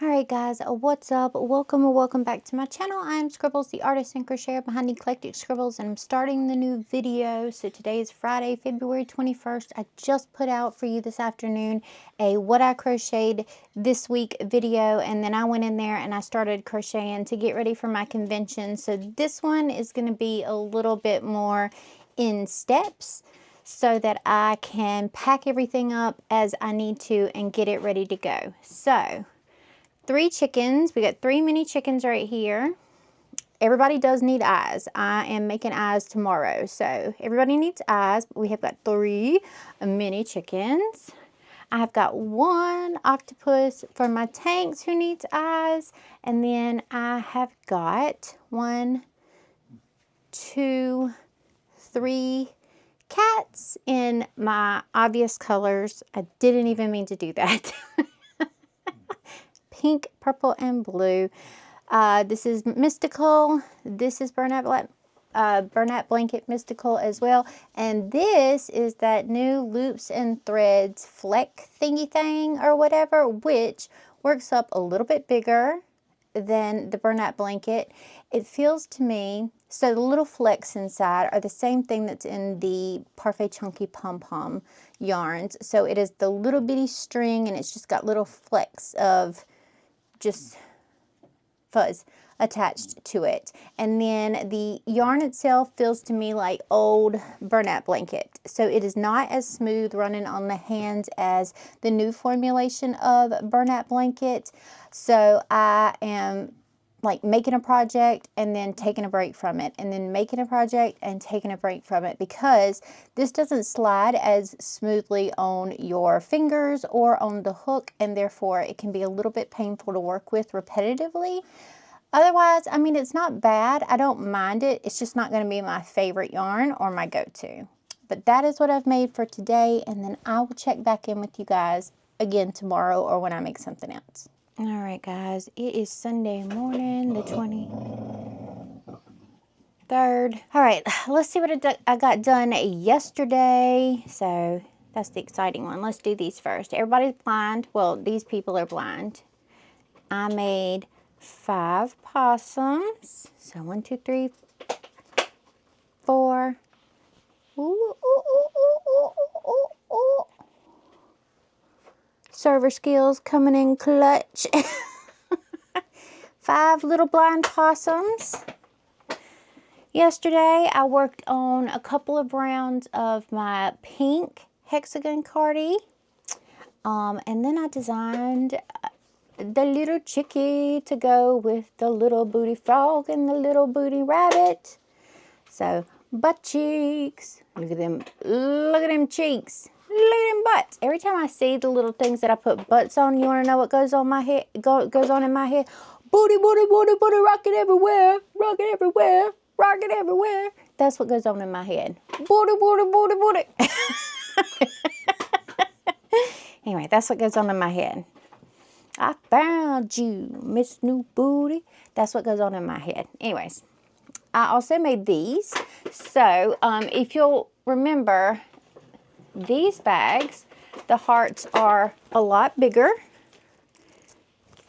Alright guys, what's up? Welcome or welcome back to my channel. I'm Scribbles, the artist and crocheter behind Eclectic Scribbles, and I'm starting the new video. So today is Friday, February 21st. I just put out for you this afternoon a what I crocheted this week video, and then I went in there and I started crocheting to get ready for my convention. So this one is going to be a little bit more in steps so that I can pack everything up as I need to and get it ready to go. So 3 chickens. We got 3 mini chickens right here. Everybody does need eyes. I am making eyes tomorrow, so everybody needs eyes. We have got 3 mini chickens. I have got 1 octopus for my tanks who needs eyes, and then I have got 1, 2, 3 cats in my obvious colors. I didn't even mean to do that. Pink, purple, and blue. This is Mystical. This is Burnout Blanket Mystical as well. And this is that new Loops and Threads Fleck thingy thing or whatever, which works up a little bit bigger than the Burnout Blanket. It feels to me, so the little flecks inside are the same thing that's in the Parfait Chunky Pom Pom yarns. So it is the little bitty string, and it's just got little flecks of just fuzz attached to it. And then the yarn itself feels to me like old Burnout Blanket. So it is not as smooth running on the hands as the new formulation of Burnout Blanket. So I am like making a project and then taking a break from it, and then making a project and taking a break from it, because this doesn't slide as smoothly on your fingers or on the hook, and therefore it can be a little bit painful to work with repetitively. Otherwise, I mean, it's not bad. I don't mind it. It's just not going to be my favorite yarn or my go-to. But that is what I've made for today, and then I will check back in with you guys again tomorrow or when I make something else. All right, guys, it is Sunday morning, the 23rd. All right, let's see what I got done yesterday. So that's the exciting one. Let's do these first. Everybody's blind. Well, these people are blind. I made 5 possums. So 1, 2, 3, 4. Ooh, ooh, ooh, ooh, ooh, ooh, ooh. Server skills coming in clutch. 5 little blind possums. Yesterday, I worked on a couple of rounds of my pink hexagon cardie. And then I designed the little chickie to go with the little booty frog and the little booty rabbit. So, butt cheeks. Look at them cheeks. Look at them butts. Every time I see the little things that I put butts on, you want to know what goes on my head? Goes on in my head. Booty, booty, booty, booty, rocket everywhere, rocket everywhere, rocket everywhere. That's what goes on in my head. Booty, booty, booty, booty. Anyway, that's what goes on in my head. I found you, Miss New Booty. That's what goes on in my head. Anyways, I also made these. So, if you'll remember, these bags, the hearts are a lot bigger,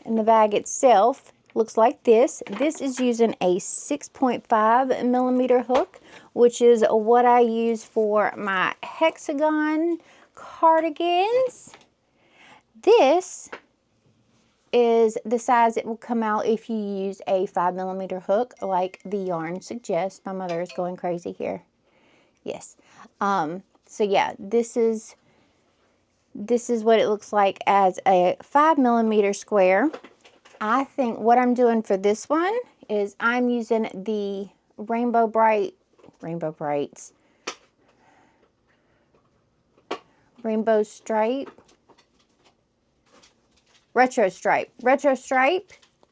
and the bag itself looks like this. This is using a 6.5 millimeter hook, which is what I use for my hexagon cardigans. This is the size it will come out if you use a 5 millimeter hook, like the yarn suggests. My mother is going crazy here. Yes. So yeah, this is what it looks like as a 5 millimeter square. I think what I'm doing for this one is I'm using the Rainbow Brights, Rainbow Stripe, Retro Stripe,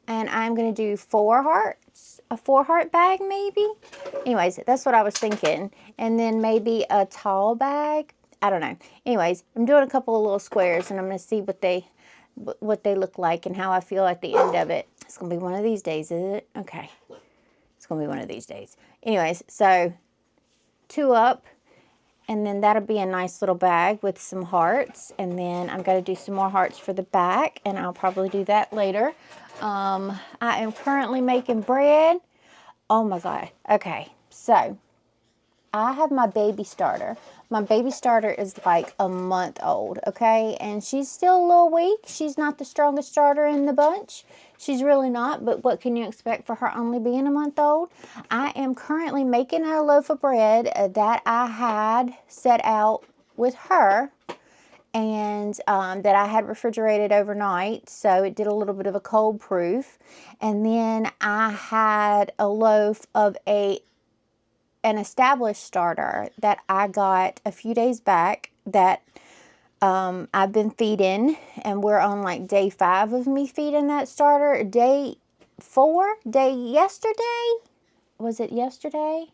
and I'm going to do 4 hearts, a 4 heart bag maybe. Anyways, that's what I was thinking. And then maybe a tall bag. I don't know. Anyways, I'm doing a couple of little squares, and I'm going to see what they look like and how I feel at the end of it. It's going to be one of these days, is it? Okay. It's going to be one of these days. Anyways, so 2 up. And then that'll be a nice little bag with some hearts. And then I'm going to do some more hearts for the back, and I'll probably do that later. I am currently making bread. Oh my God. Okay, so I have my baby starter. My baby starter is like a month old, okay? And she's still a little weak. She's not the strongest starter in the bunch. She's really not, but what can you expect for her only being a month old? I am currently making a loaf of bread that I had set out with her, and that I had refrigerated overnight, so it did a little bit of a cold proof. And then I had a loaf of an established starter that I got a few days back that I've been feeding, and we're on like day 5 of me feeding that starter. Day 4, yesterday? Was it yesterday?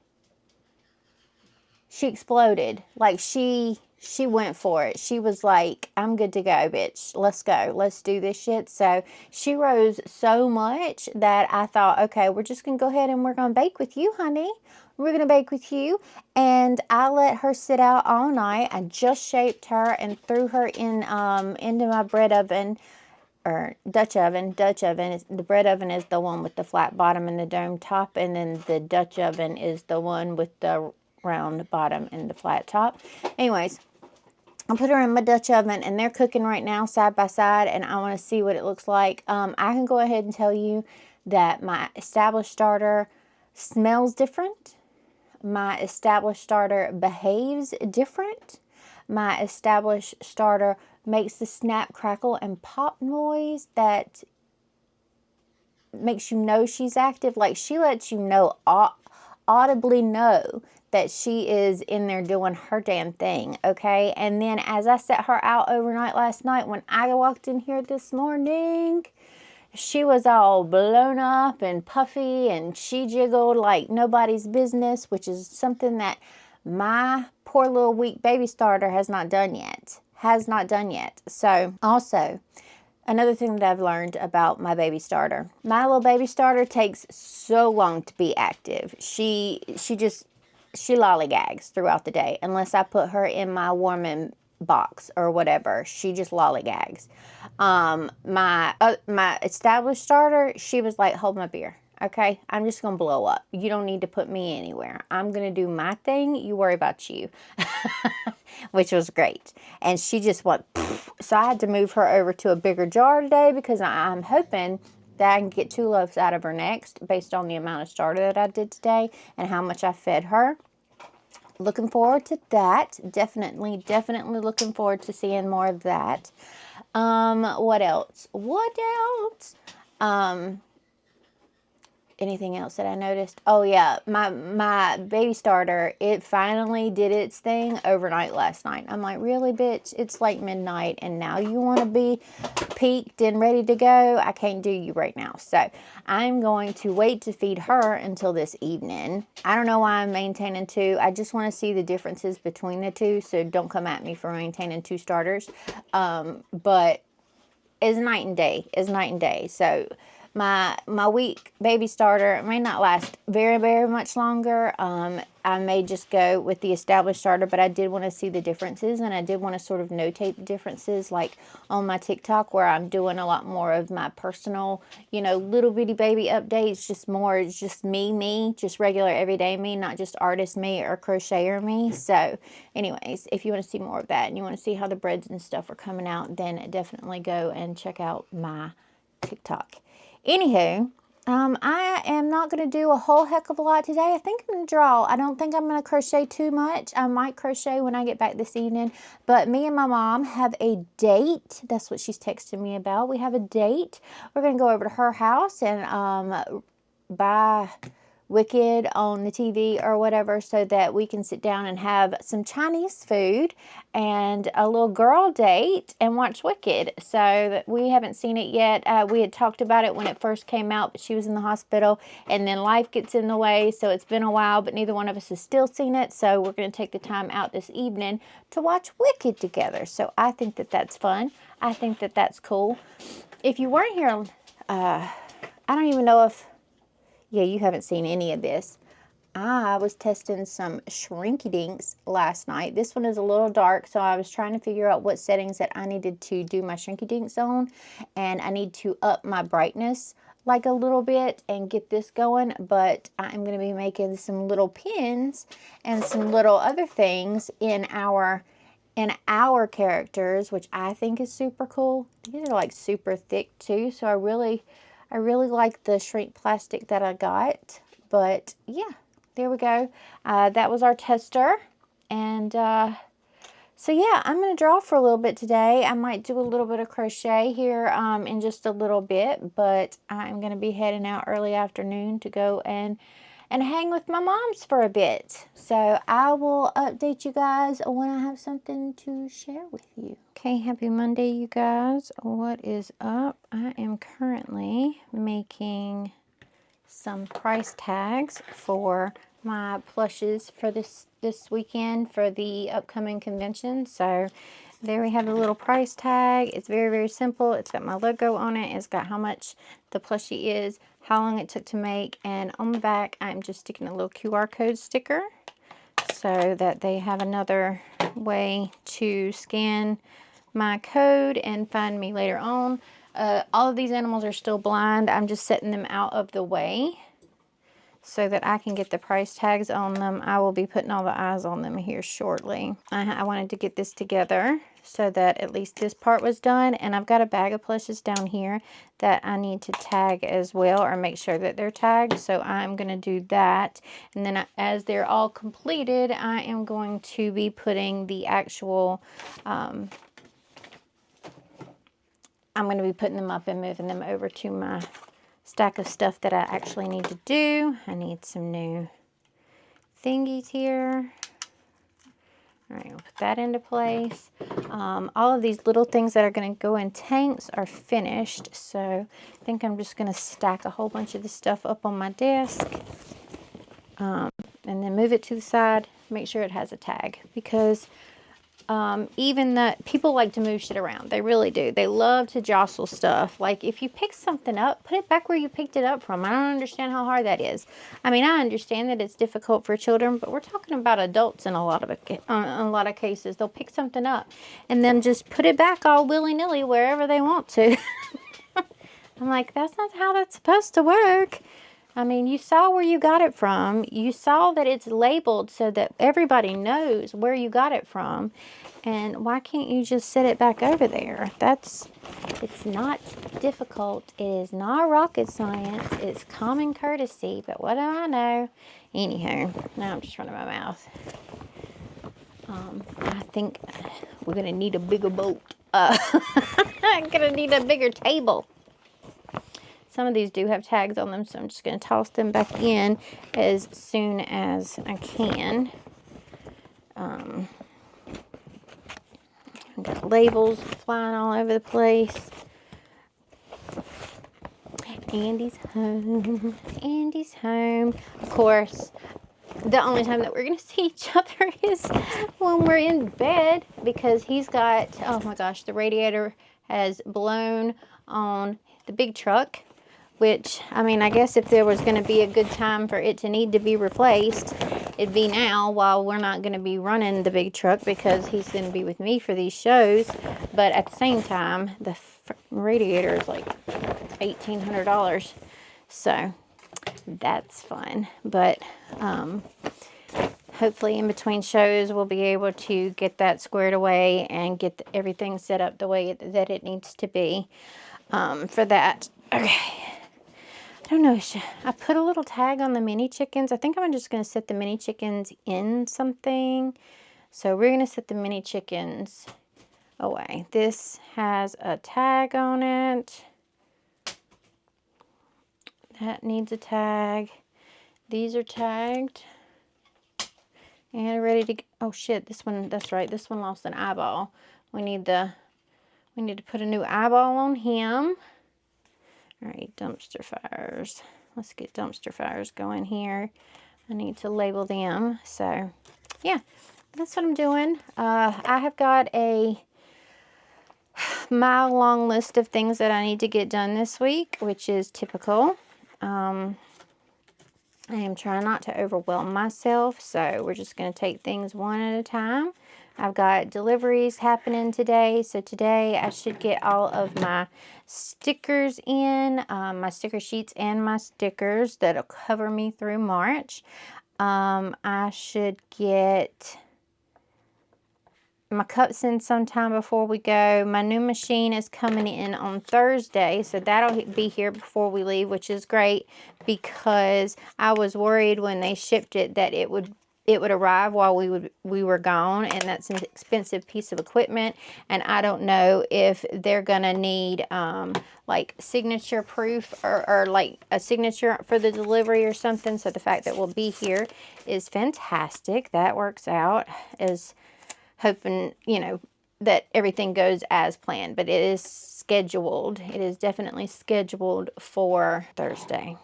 She exploded. Like she went for it. She was like, I'm good to go, bitch. Let's go. Let's do this shit. So she rose so much that I thought, okay, we're just going to go ahead and we're going to bake with you, honey. We're going to bake with you. And I let her sit out all night. I just shaped her and threw her in into my bread oven, or Dutch oven. The bread oven is the one with the flat bottom and the dome top, and then the Dutch oven is the one with the round bottom and the flat top. Anyways, I put her in my Dutch oven, and they're cooking right now side by side, and I want to see what it looks like. I can go ahead and tell you that my established starter smells different. My established starter behaves different. My established starter makes the snap, crackle, and pop noise that makes you know she's active. Like, she lets you know, audibly know that she is in there doing her damn thing, okay? And then as I set her out overnight last night, when I walked in here this morning, she was all blown up and puffy, and she jiggled like nobody's business, which is something that my poor little weak baby starter has not done yet. So also, another thing that I've learned about my baby starter. My little baby starter takes so long to be active. She lollygags throughout the day unless I put her in my warming box or whatever. She just lollygags. My established starter, she was like, hold my beer. Okay, I'm just going to blow up. You don't need to put me anywhere. I'm going to do my thing. You worry about you. Which was great. And she just went, poof. So I had to move her over to a bigger jar today because I'm hoping that I can get 2 loaves out of her next based on the amount of starter that I did today and how much I fed her. Looking forward to that. Definitely looking forward to seeing more of that. What else? Anything else that I noticed? Oh yeah, my baby starter, it finally did its thing overnight last night. I'm like, really, bitch? It's like midnight and now you want to be peaked and ready to go? I can't do you right now. So I'm going to wait to feed her until this evening. I don't know why I'm maintaining 2. I just want to see the differences between the 2. So don't come at me for maintaining 2 starters. But it's night and day. So my weak baby starter may not last very, very much longer. I may just go with the established starter, but I did want to see the differences, and I did want to sort of notate the differences, like on my TikTok, where I'm doing a lot more of my personal, little bitty baby updates, just me, just regular everyday me, not just artist me or crocheter me. So anyways, if you want to see more of that and you want to see how the breads and stuff are coming out, then definitely go and check out my TikTok. Anywho, I am not going to do a whole heck of a lot today. I think I'm going to draw. I don't think I'm going to crochet too much. I might crochet when I get back this evening. But me and my mom have a date. That's what she's texting me about. We have a date. We're going to go over to her house and buy Wicked on the TV or whatever, so that we can sit down and have some Chinese food and a little girl date and watch Wicked. So we haven't seen it yet. We had talked about it when it first came out, but she was in the hospital, and then life gets in the way, so it's been a while, but neither one of us has still seen it. So we're going to take the time out this evening to watch Wicked together. So I think that that's fun. I think that that's cool. If you weren't here, I don't even know if... Yeah, you haven't seen any of this. I was testing some Shrinky Dinks last night. This one is a little dark, so I was trying to figure out what settings that I needed to do my Shrinky Dinks on, and I need to up my brightness like a little bit and get this going. But I'm going to be making some little pins and some little other things in our characters, which I think is super cool. These are like super thick too, so I really like the shrink plastic that I got. But yeah, there we go. That was our tester. And so yeah, I'm going to draw for a little bit today. I might do a little bit of crochet here in just a little bit, but I'm going to be heading out early afternoon to go and hang with my moms for a bit. So I will update you guys when I have something to share with you. Okay, happy Monday, you guys. What is up? I am currently making some price tags for my plushes for this weekend for the upcoming convention. So there we have the little price tag. It's very, very simple. It's got my logo on it. It's got how much the plushie is, how long it took to make, and on the back I'm just sticking a little QR code sticker so that they have another way to scan my code and find me later on. All of these animals are still blind. I'm just setting them out of the way so that I can get the price tags on them. I will be putting all the eyes on them here shortly. I wanted to get this together so that at least this part was done. And I've got a bag of plushes down here that I need to tag as well, or make sure that they're tagged. So I'm going to do that. And then as they're all completed, I am going to be putting the actual... I'm going to be putting them up and moving them over to my stack of stuff that I actually need to do. I need some new thingies here. All right, we'll put that into place. All of these little things that are going to go in tanks are finished, so I think I'm just going to stack a whole bunch of this stuff up on my desk, and then move it to the side, make sure it has a tag, because even the people like to move shit around. They really do. They love to jostle stuff. Like if you pick something up, put it back where you picked it up from. I don't understand how hard that is. I mean, I understand that it's difficult for children, but we're talking about adults in a lot of cases. They'll pick something up and then just put it back all willy-nilly wherever they want to. I'm like, that's not how that's supposed to work. I mean, you saw where you got it from. You saw that it's labeled so that everybody knows where you got it from. And why can't you just set it back over there? It's not difficult. It is not rocket science. It's common courtesy. But what do I know? Anyhow, now I'm just running my mouth. I think we're going to need a bigger boat. I'm going to need a bigger table. Some of these do have tags on them, so I'm just going to toss them back in as soon as I can. I've got labels flying all over the place. Andy's home. Andy's home. Of course, the only time that we're going to see each other is when we're in bed, because he's got, oh my gosh, the radiator has blown on the big truck. Which, I mean, I guess if there was going to be a good time for it to need to be replaced, it'd be now, while we're not going to be running the big truck because he's going to be with me for these shows. But at the same time, the radiator is like $1,800. So that's fun. But hopefully in between shows, we'll be able to get that squared away and get everything set up the way that it needs to be for that. Okay. I don't know. I put a little tag on the mini chickens. I think I'm just going to set the mini chickens in something. So we're going to set the mini chickens away. This has a tag on it. That needs a tag. These are tagged. And ready to... Oh shit, this one, that's right. This one lost an eyeball. We need to put a new eyeball on him. All right, dumpster fires. Let's get dumpster fires going here. I need to label them. So, yeah, that's what I'm doing. I have got a mile-long list of things that I need to get done this week, which is typical. I am trying not to overwhelm myself, so we're just going to take things one at a time. I've got deliveries happening today, so today I should get all of my stickers in, my sticker sheets and my stickers that'll cover me through March. I should get my cups in sometime before we go. My new machine is coming in on Thursday, so that'll be here before we leave, which is great because I was worried when they shipped it that it would arrive while we were gone, and that's an expensive piece of equipment, and I don't know if they're gonna need like signature proof or like a signature for the delivery or something. So the fact that we'll be here is fantastic. That works out. As hoping, you know, that everything goes as planned, but it is scheduled. It is definitely scheduled for Thursday.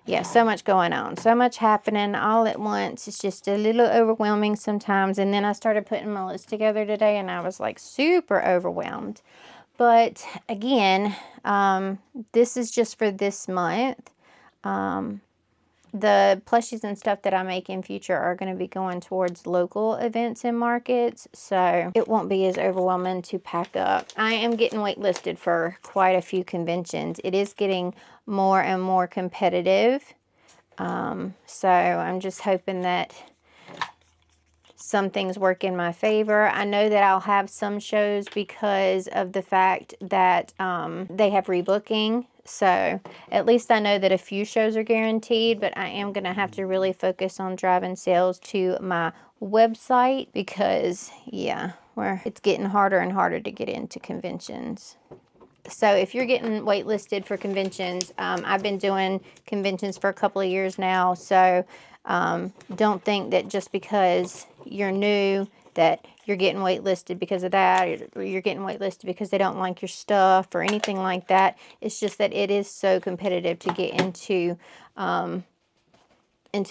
Yeah, so much going on, so much happening all at once. It's just a little overwhelming sometimes. And then I started putting my list together today and I was like super overwhelmed. But again, this is just for this month. The plushies and stuff that I make in future are going to be going towards local events and markets, so it won't be as overwhelming to pack up. I am getting waitlisted for quite a few conventions. It is getting more and more competitive, so I'm just hoping that some things work in my favor. I know that I'll have some shows because of the fact that they have rebooking. So at least I know that a few shows are guaranteed, but I am going to have to really focus on driving sales to my website because, yeah, it's getting harder and harder to get into conventions. So if you're getting waitlisted for conventions, I've been doing conventions for a couple of years now, so don't think that just because you're new that you're getting waitlisted because of that, or you're getting waitlisted because they don't like your stuff or anything like that. It's just that it is so competitive to get into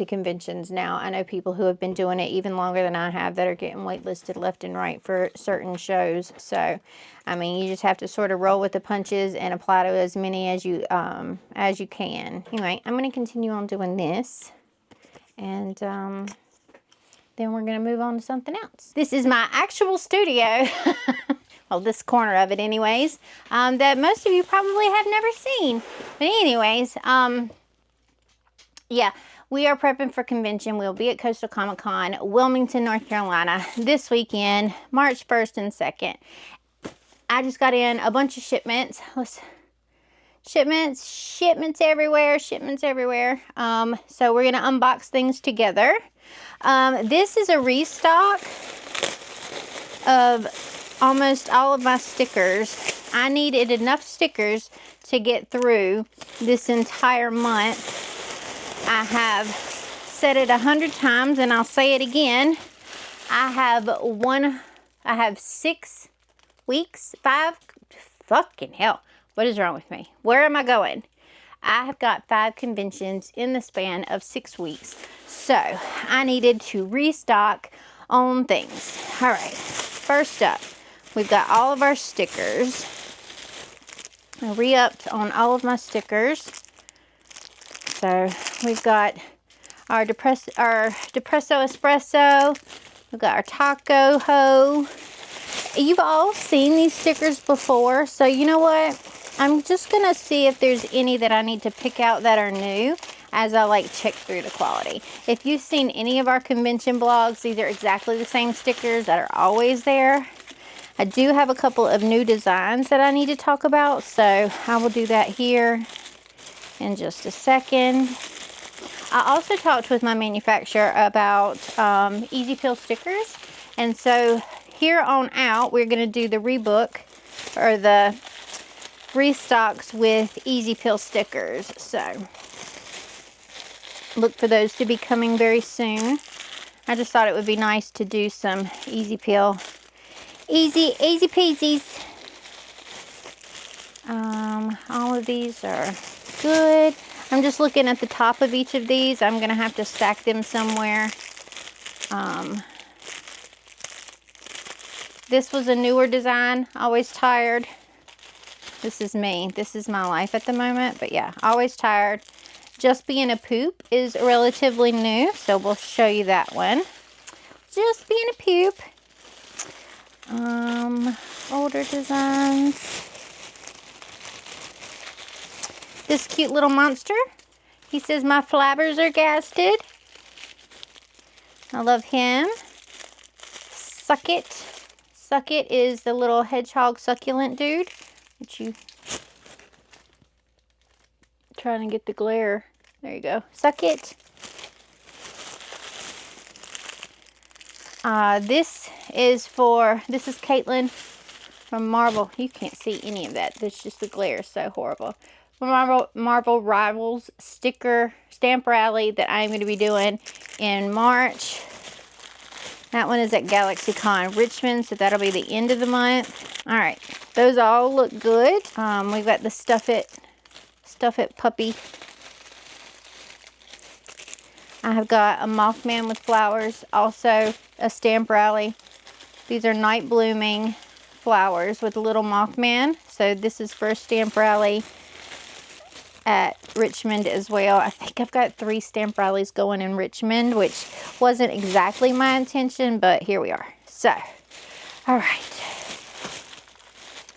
conventions now. I know people who have been doing it even longer than I have that are getting waitlisted left and right for certain shows. So, I mean, you just have to sort of roll with the punches and apply to as many as you can. Anyway, I'm going to continue on doing this, and then we're going to move on to something else. This is my actual studio. Well, this corner of it anyways, that most of you probably have never seen. But anyways, yeah, we are prepping for convention. We'll be at Coastal Comic Con, Wilmington, North Carolina, this weekend, March 1st and 2nd. I just got in a bunch of shipments. Shipments everywhere. So we're going to unbox things together. This is a restock of almost all of my stickers. I needed enough stickers to get through this entire month. I have said it 100 times and I'll say it again. I have 6 weeks, 5, fucking hell. What is wrong with me? Where am I going? I have got 5 conventions in the span of 6 weeks. So I needed to restock on things. All right, first up, we've got all of our stickers. I re-upped on all of my stickers. So we've got our Depresso Espresso. We've got our Taco Ho. You've all seen these stickers before, so you know what? I'm just gonna see if there's any that I need to pick out that are new as I like check through the quality. If you've seen any of our convention blogs, these are exactly the same stickers that are always there. I do have a couple of new designs that I need to talk about, so I will do that here in just a second. I also talked with my manufacturer about Easy Peel stickers, and so here on out we're going to do the rebook or the restocks with Easy Peel stickers. So look for those to be coming very soon. I just thought it would be nice to do some Easy Peel, easy peasies. All of these are good. I'm just looking at the top of each of these. I'm gonna have to stack them somewhere. This was a newer design, Always Tired. This is me. This is my life at the moment. But yeah, Always Tired. Just Being a Poop is relatively new, so we'll show you that one. Just Being a Poop. Older designs. This cute little monster. He says, my flabbers are gasted. I love him. Suck It. Suck It is the little hedgehog succulent dude. Which you... Trying to get the glare. There you go. Suck It. This is Caitlin from Marvel. You can't see any of that. That's just the glare is so horrible. Marvel Rivals stamp rally that I'm going to be doing in March. That one is at GalaxyCon Richmond, so that'll be the end of the month. All right, those all look good. We've got the Stuff It puppy. I have got a Mothman with flowers, also a stamp rally. These are night blooming flowers with a little Mothman. So this is for a stamp rally at Richmond as well. I think I've got 3 stamp rallies going in Richmond, which wasn't exactly my intention, but here we are. So, all right.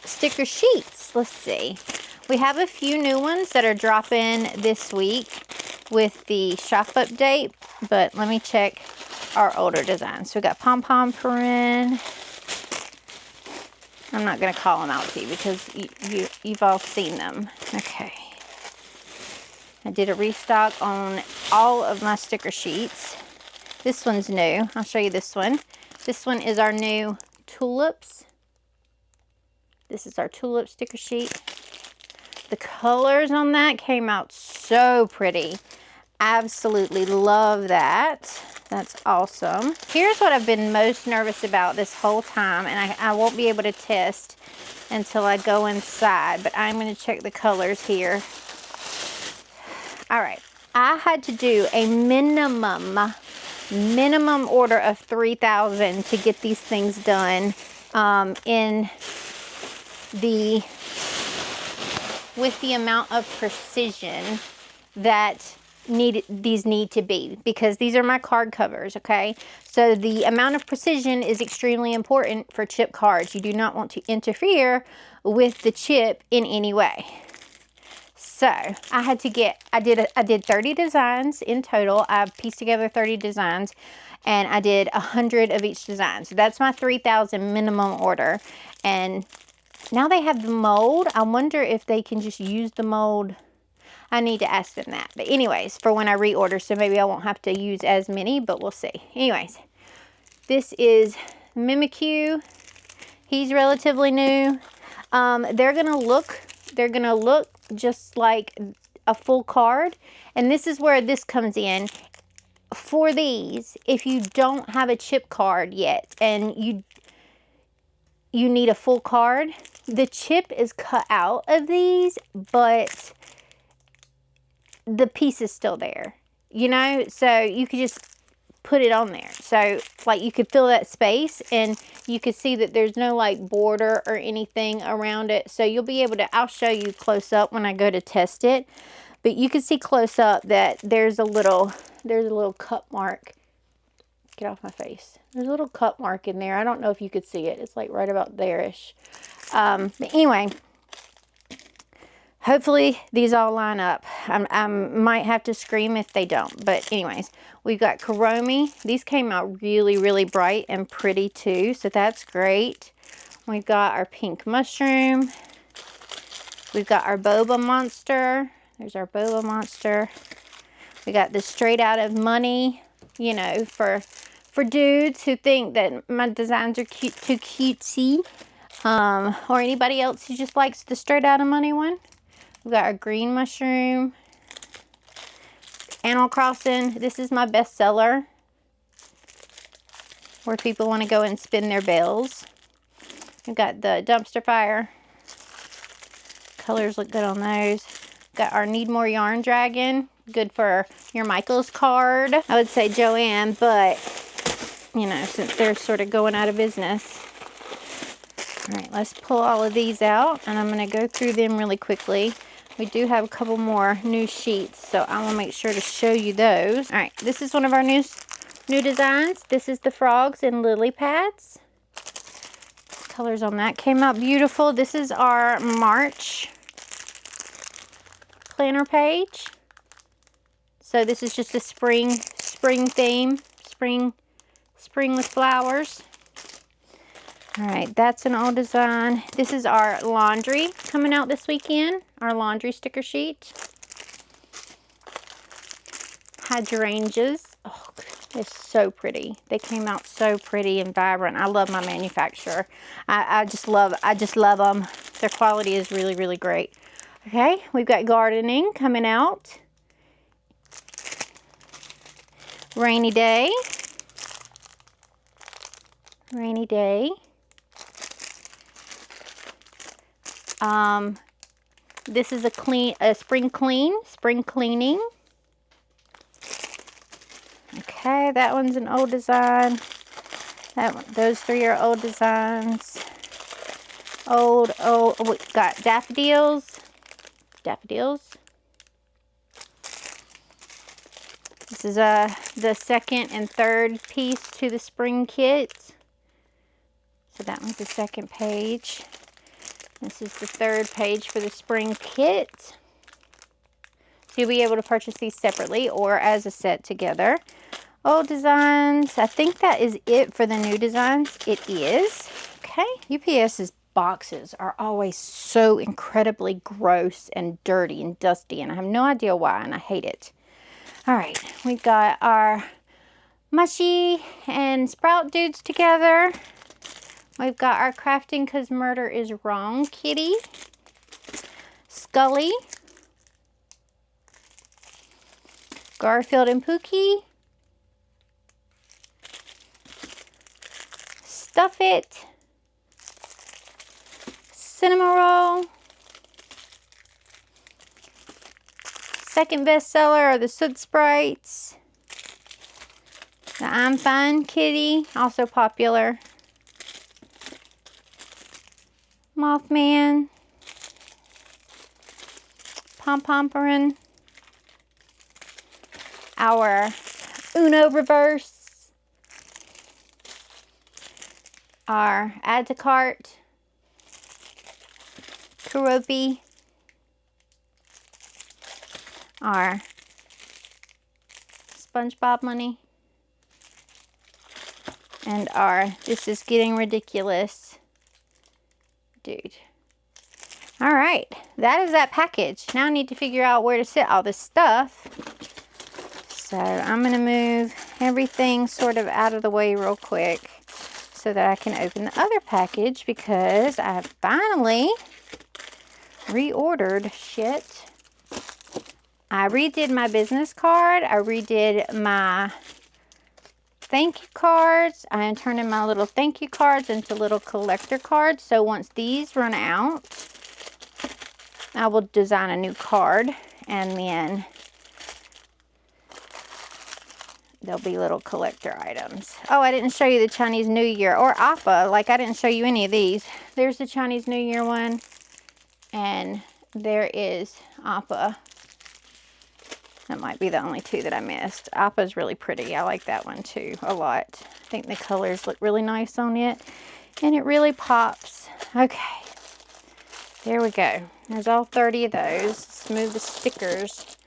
Sticker sheets. Let's see. We have a few new ones that are dropping this week with the shop update, but let me check our older designs. So we got Pom Pom Perrin. I'm not going to call them out to you because you've all seen them. Okay. I did a restock on all of my sticker sheets. This one's new. I'll show you this one. This one is our new tulips. This is our tulip sticker sheet. The colors on that came out so pretty. Absolutely love that. That's awesome. Here's what I've been most nervous about this whole time, and I won't be able to test until I go inside, but I'm going to check the colors here. All right, I had to do a minimum order of 3,000 to get these things done with the amount of precision that these need to be, because these are my card covers, okay? So the amount of precision is extremely important for chip cards. You do not want to interfere with the chip in any way. So I did 30 designs in total. I pieced together 30 designs and I did 100 of each design. So that's my 3,000 minimum order. And now they have the mold. I wonder if they can just use the mold. I need to ask them that. But anyways, for when I reorder, so maybe I won't have to use as many, but we'll see. Anyways, this is Mimikyu. He's relatively new. They're gonna look just like a full card, and this is where this comes in. For these, if you don't have a chip card yet and you need a full card, the chip is cut out of these, but the piece is still there, you know, so you could just put it on there. So like you could fill that space and you could see that there's no like border or anything around it. So you'll be able to, I'll show you close up when I go to test it, but you can see close up that there's a little cut mark. Get off my face. There's a little cut mark in there. I don't know if you could see it. It's like right about there-ish. But anyway, hopefully these all line up. I might have to scream if they don't. But anyways, we've got Kuromi. These came out really, really bright and pretty too. So that's great. We've got our pink mushroom. We've got our boba monster. There's our boba monster. We got the straight out of money, you know, for dudes who think that my designs are too cutesy. Or anybody else who just likes the straight out of money one. We've got our green mushroom. Animal Crossing. This is my bestseller, where people want to go and spin their bells. We've got the dumpster fire. Colors look good on those. Got our Need More Yarn Dragon. Good for your Michaels card. I would say Joanne, but you know, since they're sort of going out of business. All right, let's pull all of these out, and I'm going to go through them really quickly. We do have a couple more new sheets, so I will make sure to show you those. All right, this is one of our new designs. This is the frogs and lily pads. Colors on that came out beautiful. This is our March planner page. So this is just a spring theme, spring with flowers. All right, that's an old design. This is our laundry coming out this weekend, our laundry sticker sheet. Hydrangeas. Oh, they're so pretty. They came out so pretty and vibrant. I love my manufacturer. I just love them. Their quality is really, really great. Okay, we've got gardening coming out. Rainy day. Rainy day. This is a spring cleaning. Okay, that one's an old design. Those three are old designs. We got daffodils. This is the second and third piece to the spring kit. So that one's the second page. This is the third page for the spring kit. So you'll be able to purchase these separately or as a set together. Old designs. I think that is it for the new designs. It is. Okay. UPS's boxes are always so incredibly gross and dirty and dusty, and I have no idea why, and I hate it. All right. We've got our mushy and sprout dudes together. We've got our crafting because murder is wrong kitty. Scully. Garfield and Pookie. Stuff It. Cinnamoroll. Second bestseller are the Soot Sprites. The I'm Fine Kitty, also popular. Mothman. Pom-Pomperin. Our Uno Reverse. Our Add to Cart. Karopi. Our SpongeBob money. And our This Is Getting Ridiculous dude. All right, that is that package. Now I need to figure out where to sit all this stuff. So I'm gonna move everything sort of out of the way real quick so that I can open the other package, because I have finally reordered shit. I redid my business card. I redid my thank you cards. I am turning my little thank you cards into little collector cards. So once these run out, I will design a new card, and then there'll be little collector items. Oh, I didn't show you the Chinese New Year or Appa. Like, I didn't show you any of these. There's the Chinese New Year one, and there is Appa. That might be the only two that I missed. Appa's really pretty. I like that one too a lot. I think the colors look really nice on it, and it really pops. Okay, there we go. There's all 30 of those. Let's move the stickers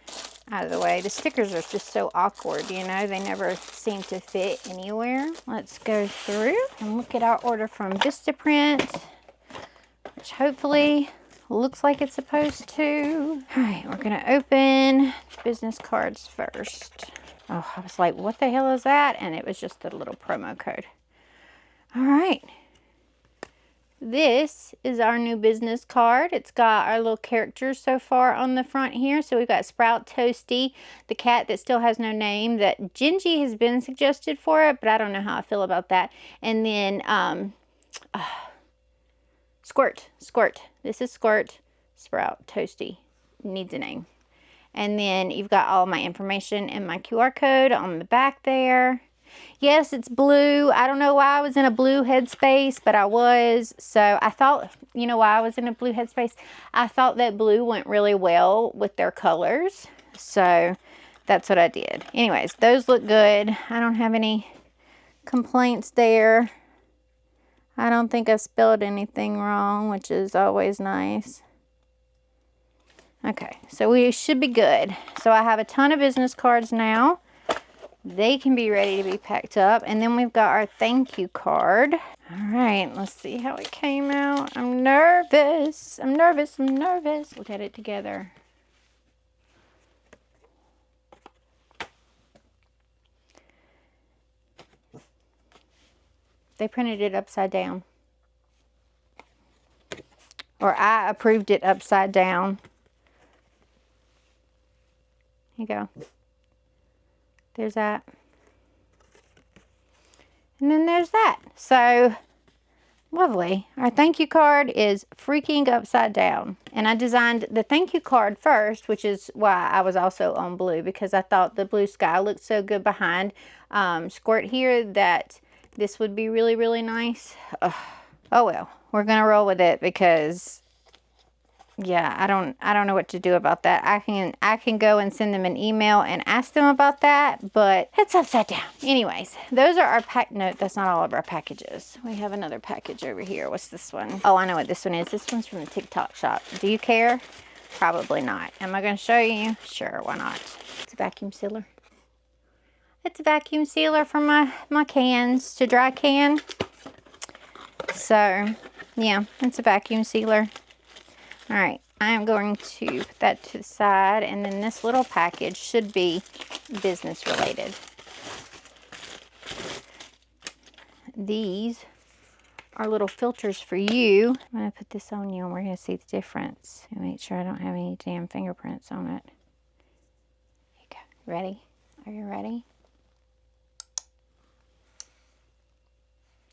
out of the way. The stickers are just so awkward, you know. They never seem to fit anywhere. Let's go through and look at our order from Vistaprint, which hopefully looks like it's supposed to. All right, we're gonna open business cards first. Oh, I was like, what the hell is that? And it was just the little promo code. All right. This is our new business card. It's got our little characters so far on the front here. So we've got Sprout Toasty, the cat that still has no name, that Gingy has been suggested for it, but I don't know how I feel about that. And then Squirt. This is Squirt. Sprout Toasty needs a name. And then you've got all my information and my QR code on the back there. Yes, it's blue. I don't know why I was in a blue headspace, but I was. So I thought, you know why I was in a blue headspace? I thought that blue went really well with their colors. So that's what I did. Anyways, those look good. I don't have any complaints there. I don't think I spelled anything wrong, which is always nice. Okay, so we should be good. So I have a ton of business cards now. They can be ready to be packed up. And then we've got our thank you card. All right, let's see how it came out. I'm nervous. I'm nervous. I'm nervous. Look at it together. They printed it upside down. Or I approved it upside down. Here you go. There's that. And then there's that. So, lovely. Our thank you card is freaking upside down. And I designed the thank you card first, which is why I was also on blue, because I thought the blue sky looked so good behind Squirt here that this would be really, really nice. Ugh. Oh well, we're gonna roll with it because yeah, I don't know what to do about that. I can go and send them an email and ask them about that, but it's upside down. Anyways, those are our pack. No, that's not all of our packages. We have another package over here. What's this one? Oh, I know what this one is. This one's from the TikTok shop. Do you care? Probably not. Am I going to show you? Sure, why not? It's a vacuum sealer. It's a vacuum sealer for my cans to dry can. So, yeah, it's a vacuum sealer. All right, I am going to put that to the side, and then this little package should be business related. These are little filters for you. I'm going to put this on you, and we're going to see the difference. And make sure I don't have any damn fingerprints on it. Here you go. Ready? Are you ready?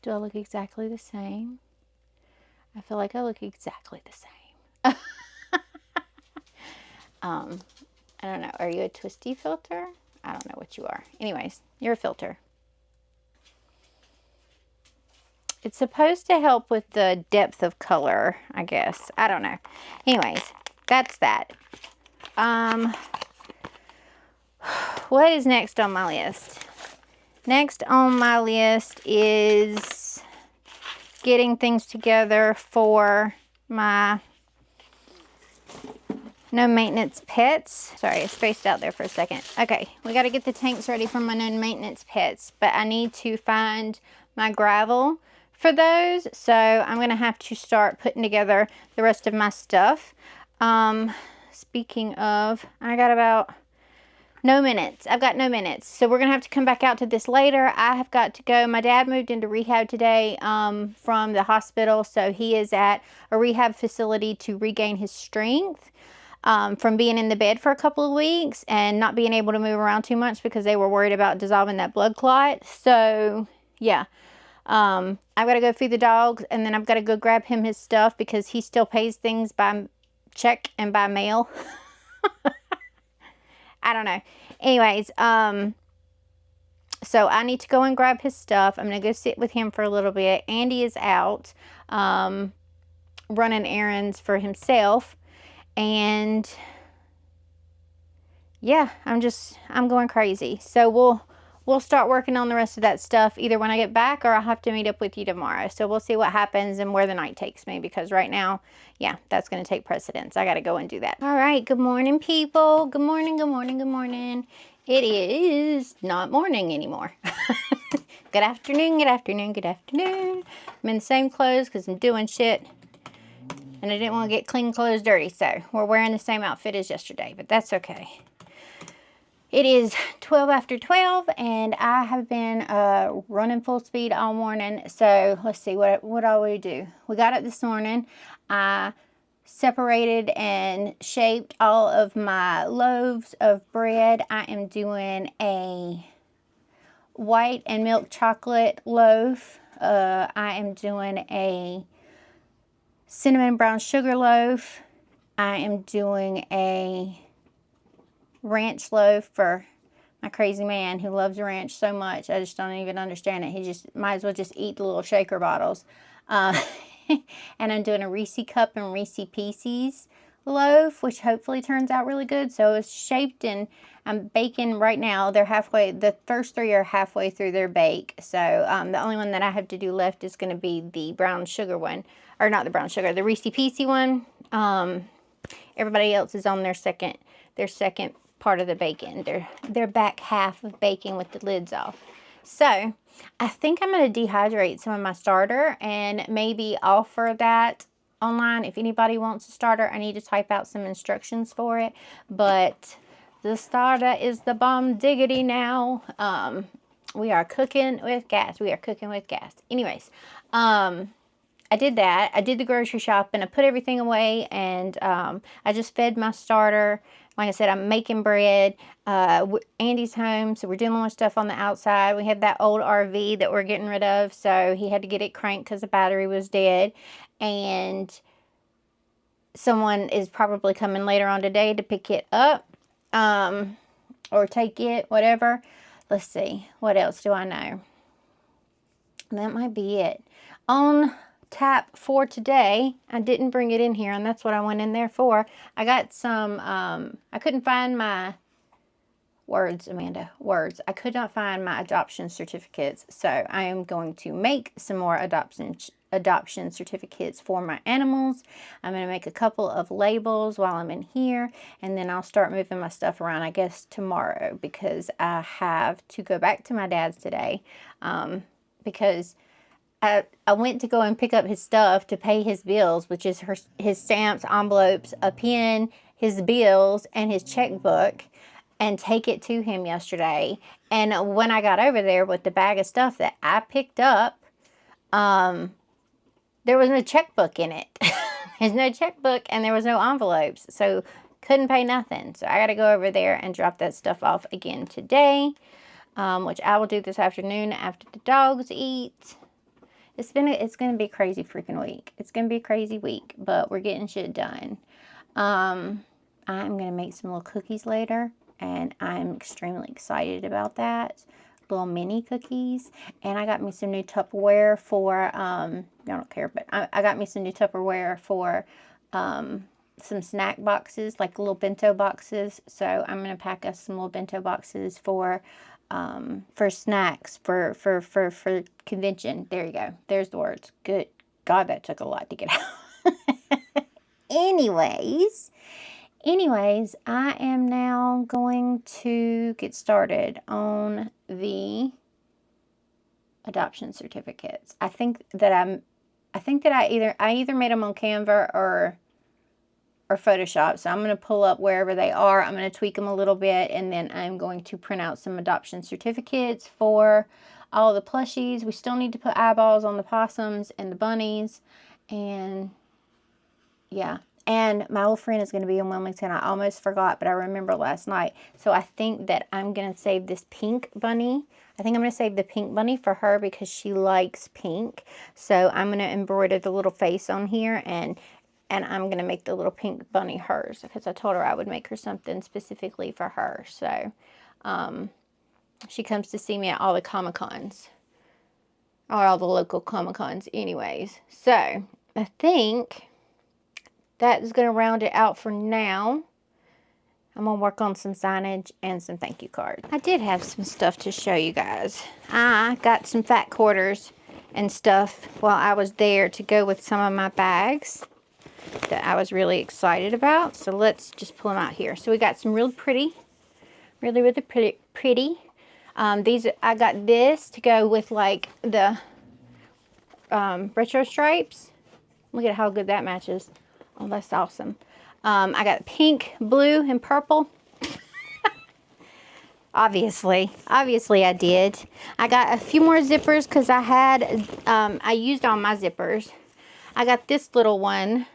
Do I look exactly the same? I feel like I look exactly the same. I don't know. Are you a twisty filter? I don't know what you are. Anyways, you're a filter. It's supposed to help with the depth of color, I guess. I don't know. Anyways, that's that. What is next on my list? Next on my list is getting things together for my no maintenance pets. Sorry, I spaced out there for a second. Okay, we got to get the tanks ready for my no maintenance pets, but I need to find my gravel for those. So I'm going to have to start putting together the rest of my stuff. Speaking of, I got about no minutes. I've got no minutes. So we're going to have to come back out to this later. I have got to go. My dad moved into rehab today from the hospital. So he is at a rehab facility to regain his strength from being in the bed for a couple of weeks and not being able to move around too much because they were worried about dissolving that blood clot. So yeah, I've got to go feed the dogs, and then I've got to go grab him his stuff because he still pays things by check and by mail. I don't know. Anyways, so I need to go and grab his stuff. I'm going to go sit with him for a little bit. Andy is out running errands for himself. And yeah, I'm going crazy. So we'll start working on the rest of that stuff either when I get back, or I'll have to meet up with you tomorrow. So we'll see what happens and where the night takes me, because right now, yeah, that's going to take precedence. I got to go and do that. All right. Good morning, people. Good morning. Good morning. Good morning. It is not morning anymore. Good afternoon. Good afternoon. Good afternoon. I'm in the same clothes because I'm doing shit. And I didn't want to get clean clothes dirty, so we're wearing the same outfit as yesterday, but that's okay. It is 12 after 12, and I have been running full speed all morning. So let's see, what all we do. We got up this morning. I separated and shaped all of my loaves of bread. I am doing a white and milk chocolate loaf. I am doing a cinnamon brown sugar loaf. I am doing a ranch loaf for my crazy man who loves ranch so much. I just don't even understand it. He just might as well just eat the little shaker bottles. And I'm doing a Reese Cup and Reese Pieces loaf, which hopefully turns out really good. So it's shaped, and I'm baking right now. They're halfway, the first 3 are halfway through their bake. So the only one that I have to do left is going to be the brown sugar one, or not the brown sugar, the Reese Piecey one. Everybody else is on their second part of the baking. Their back half of baking with the lids off. So I think I'm going to dehydrate some of my starter and maybe offer that online if anybody wants a starter. I need to type out some instructions for it, but the starter is the bomb diggity now. We are cooking with gas. Anyways, I did that. I did the grocery shopping. I put everything away, and I just fed my starter. Like I said, I'm making bread. Andy's home, so we're dealing with stuff on the outside. We have that old RV that we're getting rid of, so he had to get it cranked because the battery was dead. And someone is probably coming later on today to pick it up, or take it, whatever. Let's see. What else do I know? That might be it. On tap for today, I didn't bring it in here, and that's what I went in there for. I got some, I couldn't find my words, Amanda, words. I could not find my adoption certificates, so I am going to make some more adoption certificates for my animals. I'm going to make a couple of labels while I'm in here, and then I'll start moving my stuff around, I guess, tomorrow, because I have to go back to my dad's today, because I went to go and pick up his stuff to pay his bills, which is his stamps, envelopes, a pen, his bills, and his checkbook, and take it to him yesterday. And when I got over there with the bag of stuff that I picked up, there was no checkbook in it. There's no checkbook, and there was no envelopes, so couldn't pay nothing. So I got to go over there and drop that stuff off again today, which I will do this afternoon after the dogs eat. It's going to be a crazy freaking week. It's going to be a crazy week, but we're getting shit done. I'm going to make some little cookies later, and I'm extremely excited about that. Little mini cookies. And I got me some new Tupperware for, I don't care, but I got me some new Tupperware for some snack boxes, like little bento boxes. So I'm going to pack us some little bento boxes for snacks for convention. There you go. There's the words. Good God, that took a lot to get out. Anyways, I am now going to get started on the adoption certificates. I think that I either made them on Canva or Photoshop. So I'm going to pull up wherever they are. I'm going to tweak them a little bit, and then I'm going to print out some adoption certificates for all the plushies. We still need to put eyeballs on the possums and the bunnies, and yeah. And my old friend is going to be in Wilmington. I almost forgot, but I remember last night. So I think that I'm going to save this pink bunny. I think I'm going to save the pink bunny for her because she likes pink. So I'm going to embroider the little face on here, and I'm going to make the little pink bunny hers, because I told her I would make her something specifically for her. So she comes to see me at all the Comic-Cons, or all the local Comic-Cons anyways. So I think that is going to round it out for now. I'm going to work on some signage and some thank you cards. I did have some stuff to show you guys. I got some fat quarters and stuff while I was there to go with some of my bags that I was really excited about. So let's just pull them out here. So we got some really pretty. These, I got this to go with like the retro stripes. Look at how good that matches. Oh, that's awesome. I got pink, blue, and purple. Obviously I did. I got a few more zippers because I had, I used all my zippers. I got this little one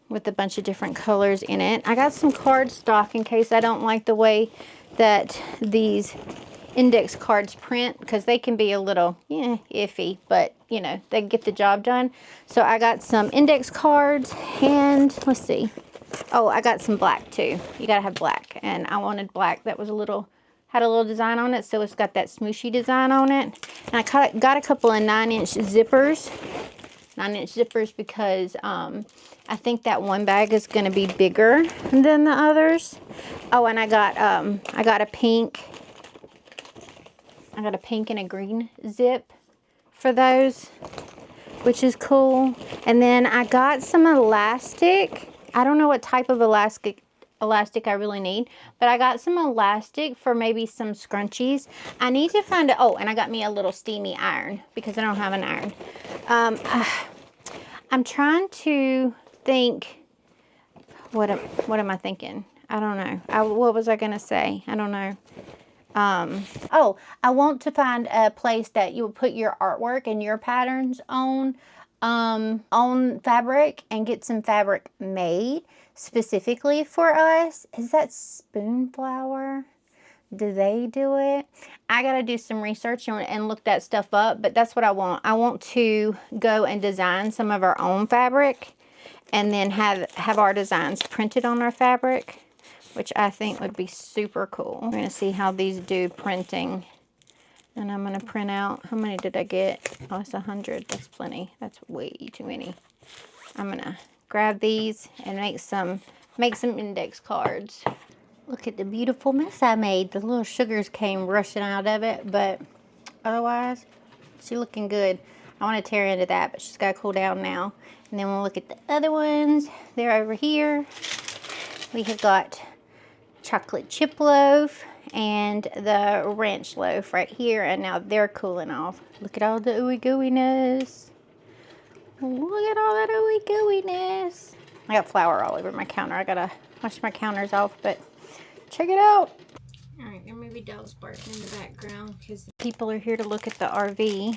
with a bunch of different colors in it. I got some cardstock in case I don't like the way that these index cards print, because they can be a little iffy, but you know, they get the job done. So I got some index cards, and let's see, Oh, I got some black too. You gotta have black, and I wanted black that was had a little design on it, so it's got that smooshy design on it. And I got a couple of 9-inch zippers. 9-inch zippers because I think that one bag is going to be bigger than the others. Oh, and I got a pink. I got a pink and a green zip for those, which is cool. And then I got some elastic. I don't know what type of elastic I really need, but I got some elastic for maybe some scrunchies. I need to find it. Oh, and I got me a little steamy iron because I don't have an iron. I'm trying to think. What am I thinking? I don't know. What was I gonna say? I don't know. Oh, I want to find a place that you will put your artwork and your patterns on fabric and get some fabric made specifically for us. Is that Spoonflower? Do they do it? I gotta do some research and look that stuff up, but that's what I want. I want to go and design some of our own fabric and then have our designs printed on our fabric, which I think would be super cool. We're gonna see how these do printing. And I'm gonna print out, how many did I get? Oh, it's 100, that's plenty. That's way too many. I'm gonna grab these and make some index cards. Look at the beautiful mess I made. The little sugars came rushing out of it, but otherwise, she's looking good. I want to tear into that, but she's got to cool down now. And then we'll look at the other ones. They're over here. We have got chocolate chip loaf and the ranch loaf right here, and now they're cooling off. Look at all the ooey gooiness. Look at all that ooey gooiness. I got flour all over my counter. I gotta wash my counters off, but check it out. All right, there may be dogs barking in the background because people are here to look at the RV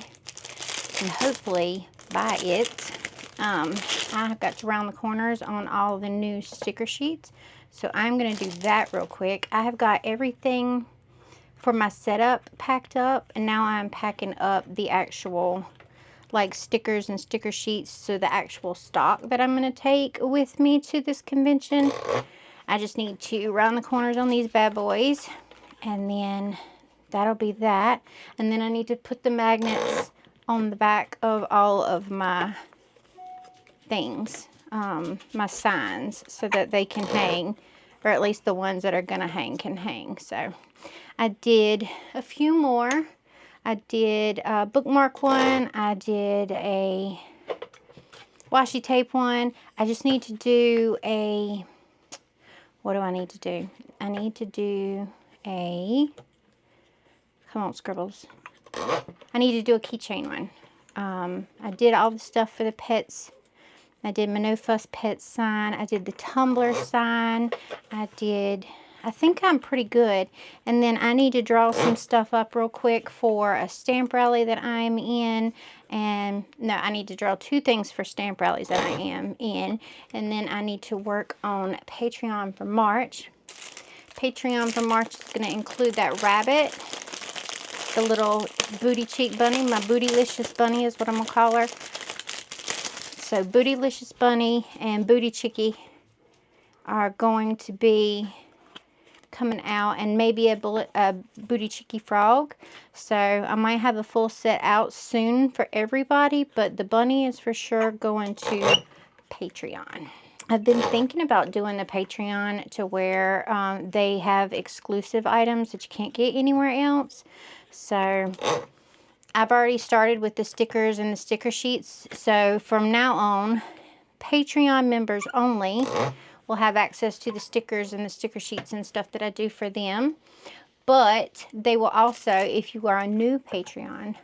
and hopefully buy it. I've got to round the corners on all the new sticker sheets, so I'm going to do that real quick. I have got everything for my setup packed up, and now I'm packing up the actual like stickers and sticker sheets, so the actual stock that I'm going to take with me to this convention. I just need to round the corners on these bad boys, and then that'll be that. And then I need to put the magnets on the back of all of my things, my signs, so that they can hang, or at least the ones that are gonna hang can hang. So I did a few more. I did a bookmark one. I did a washi tape one. I just need to do a, what do I need to do? I need to do a, come on, Scribbles. I need to do a keychain one. I did all the stuff for the pets. I did my No Fuss Pets sign. I did the tumbler sign. I think I'm pretty good. And then I need to draw some stuff up real quick for a stamp rally that I'm in. And no, I need to draw 2 things for stamp rallies that I am in. And then I need to work on Patreon for March. Patreon for March is going to include that rabbit, the little booty cheek bunny. My Bootylicious bunny is what I'm going to call her. So Bootylicious bunny and Booty Chickie are going to be coming out, and maybe a Booty Chickie frog. So I might have a full set out soon for everybody, but the bunny is for sure going to Patreon. I've been thinking about doing the Patreon to where they have exclusive items that you can't get anywhere else. So I've already started with the stickers and the sticker sheets. So from now on, Patreon members only will have access to the stickers and the sticker sheets and stuff that I do for them. But they will also, if you are a new Patreon,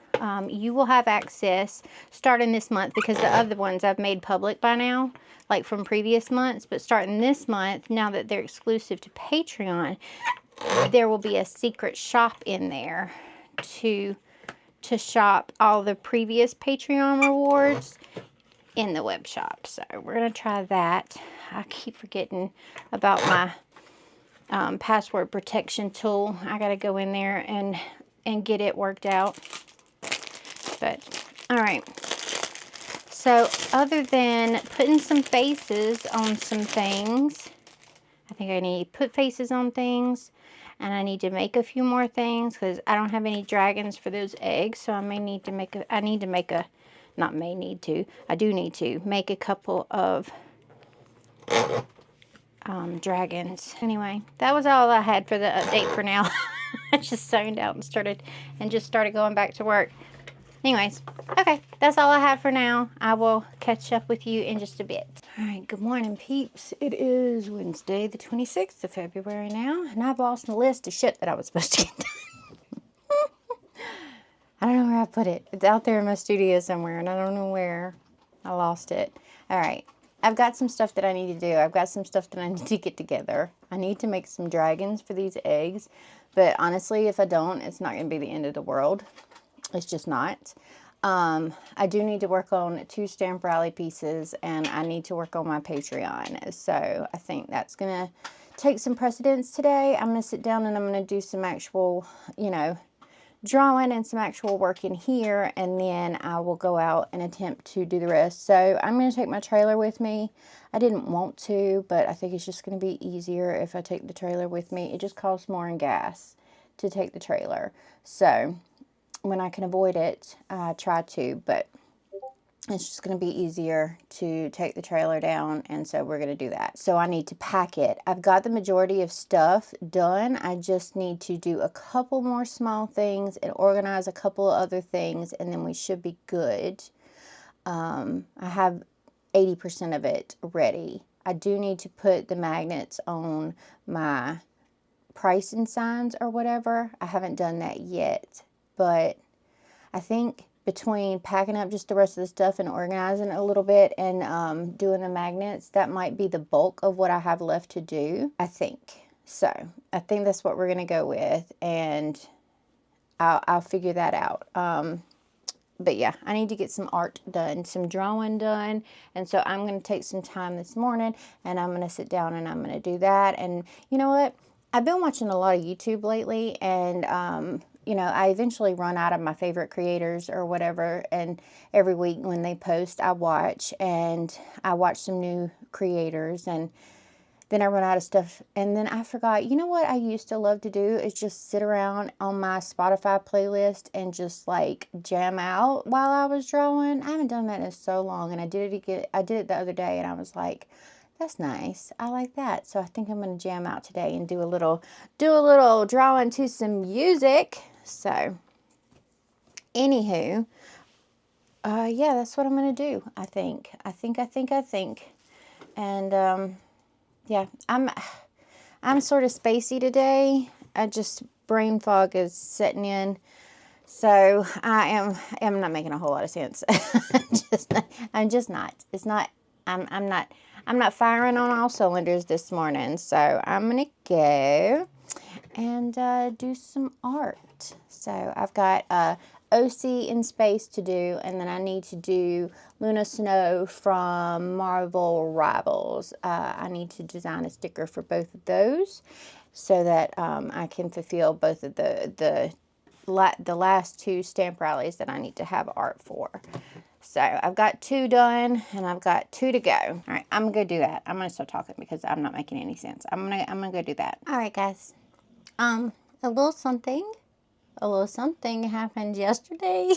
you will have access starting this month, because the other ones I've made public by now, like from previous months. But starting this month, now that they're exclusive to Patreon, there will be a secret shop in there to shop all the previous Patreon rewards in the web shop. So we're going to try that. I keep forgetting about my password protection tool. I got to go in there and get it worked out. But all right. So other than putting some faces on some things, I think I need to put faces on things, and I need to make a few more things because I don't have any dragons for those eggs. So I may need to make a, I do need to make a couple of dragons. Anyway, that was all I had for the update for now. I just zoned out and started going back to work. Anyways, okay, that's all I have for now. I will catch up with you in just a bit. All right, good morning, peeps. It is Wednesday, the 26th of February now, and I've lost the list of shit that I was supposed to get done. I don't know where I put it. It's out there in my studio somewhere, and I don't know where. I lost it. All right, I've got some stuff that I need to do. I've got some stuff that I need to get together. I need to make some dragons for these eggs, but honestly, if I don't, it's not going to be the end of the world. It's just not. I do need to work on 2 stamp rally pieces, and I need to work on my Patreon. So I think that's going to take some precedence today. I'm going to sit down and I'm going to do some actual, you know, drawing and some actual work in here, and then I will go out and attempt to do the rest. So I'm going to take my trailer with me. I didn't want to, but I think it's just going to be easier if I take the trailer with me. It just costs more in gas to take the trailer. So when I can avoid it, I try to, but it's just going to be easier to take the trailer down, and so we're going to do that. So I need to pack it. I've got the majority of stuff done. I just need to do a couple more small things and organize a couple of other things, and then we should be good. I have 80% of it ready. I do need to put the magnets on my pricing signs or whatever. I haven't done that yet. But I think between packing up just the rest of the stuff and organizing it a little bit and doing the magnets, that might be the bulk of what I have left to do, I think. So I think that's what we're going to go with, and I'll figure that out. But yeah, I need to get some art done, some drawing done. And so I'm going to take some time this morning, and I'm going to sit down and I'm going to do that. And you know what? I've been watching a lot of YouTube lately, and you know, I eventually run out of my favorite creators or whatever, and every week when they post, I watch some new creators, and then I run out of stuff, and then I forgot, you know what I used to love to do is just sit around on my Spotify playlist and just like jam out while I was drawing. I haven't done that in so long, and I did it the other day, and I was like, that's nice. I like that. So I think I'm going to jam out today and do a little drawing to some music. So, anywho, yeah, that's what I'm going to do, I think. And, yeah, I'm sort of spacey today. Brain fog is setting in. So, I'm not making a whole lot of sense. I'm just not. It's not, I'm not firing on all cylinders this morning. So, I'm going to go and do some art. So I've got OC in space to do, and then I need to do Luna Snow from Marvel Rivals. I need to design a sticker for both of those so that I can fulfill both of the last 2 stamp rallies that I need to have art for. So I've got 2 done, and I've got 2 to go. All right, I'm gonna go do that. I'm gonna start talking because I'm not making any sense. I'm gonna go do that. All right, guys. A little something happened yesterday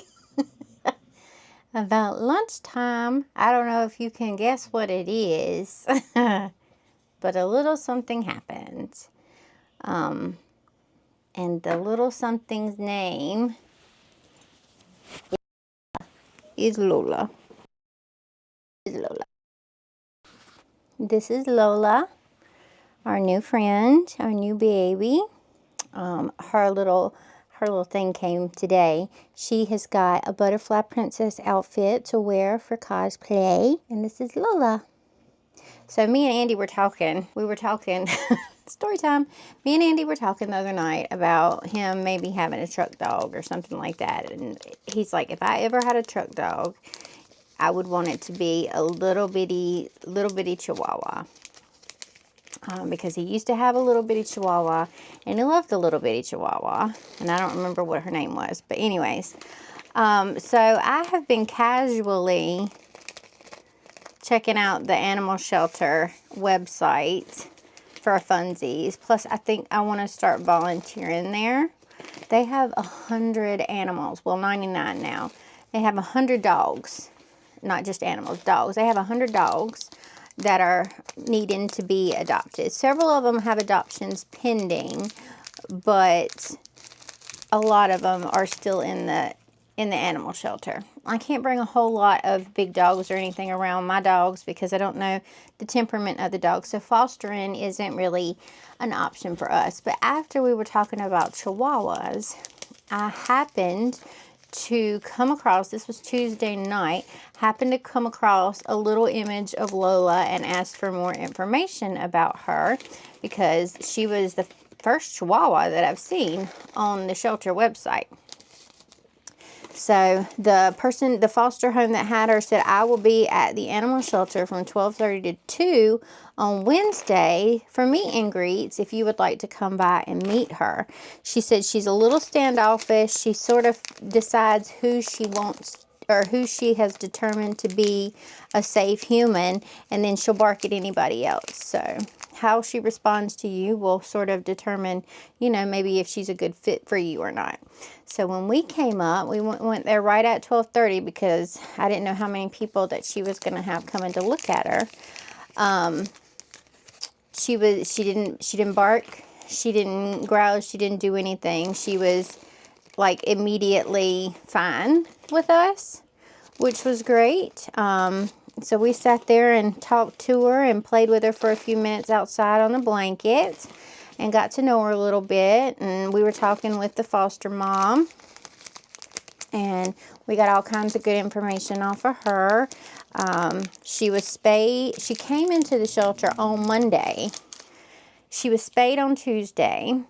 about lunchtime. I don't know if you can guess what it is, but a little something happened. And the little something's name is Lola. This is Lola, our new friend, our new baby. Her little thing came today. She has got a butterfly princess outfit to wear for cosplay, and this is Lola. So me and Andy were talking. Story time. Me and Andy were talking the other night about him maybe having a truck dog or something like that, and he's like, if I ever had a truck dog, I would want it to be a little bitty Chihuahua. Because he used to have a little bitty Chihuahua, and he loved the little bitty Chihuahua, and I don't remember what her name was, but anyways, so I have been casually checking out the animal shelter website for funsies. Plus, I think I want to start volunteering there. They have 100 animals. Well, 99 now. They have 100 dogs. Not just animals, dogs. They have 100 dogs that are needing to be adopted. Several of them have adoptions pending, but a lot of them are still in the animal shelter. I can't bring a whole lot of big dogs or anything around my dogs because I don't know the temperament of the dogs. So fostering isn't really an option for us. But after we were talking about Chihuahuas, I happened to come across, this was Tuesday night, happened to come across a little image of Lola and asked for more information about her because she was the first Chihuahua that I've seen on the shelter website. So the foster home that had her said, I will be at the animal shelter from 12:30 to 2 on Wednesday for meet and greets if you would like to come by and meet her. She said she's a little standoffish. She sort of decides who she wants or who she has determined to be a safe human, and then she'll bark at anybody else. So how she responds to you will sort of determine, you know, maybe if she's a good fit for you or not. So when we came up, we went there right at 12:30 because I didn't know how many people that she was going to have coming to look at her. She didn't bark, she didn't growl, she didn't do anything. She was like immediately fine with us, which was great. So we sat there and talked to her and played with her for a few minutes outside on the blanket and got to know her a little bit. And we were talking with the foster mom, and we got all kinds of good information off of her. She was spayed. She came into the shelter on Monday. She was spayed on Tuesday,